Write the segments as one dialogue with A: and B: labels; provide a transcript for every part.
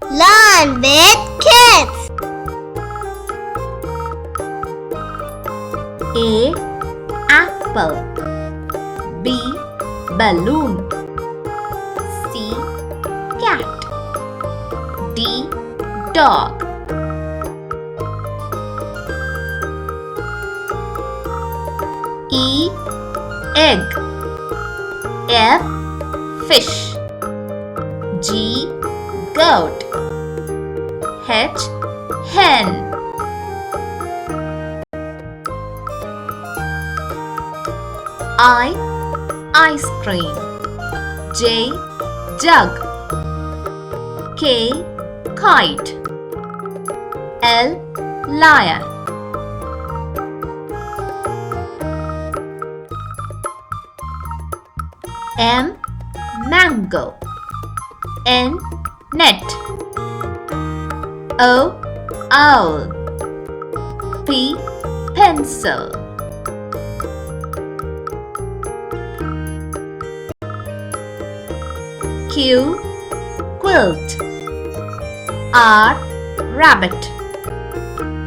A: Learn with kids.
B: A. Apple. B. Balloon. C. Cat. D. Dog. E. Egg. F. Fish. G. Goat. H. Hen. I. Ice cream. J. Jug. K. Kite. L. Lion. M. Mango. N. Net. O. Owl. P. Pencil. Q. Quilt. R. Rabbit.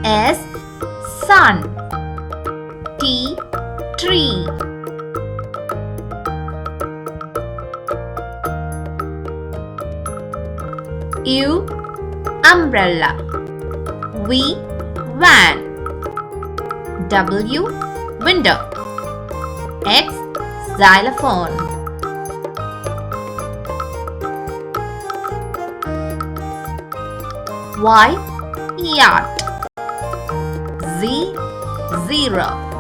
B: S. Sun. T. Tree. U. Umbrella. V. Van. W. Window. X. Xylophone. Y. Yacht. Z. Zero.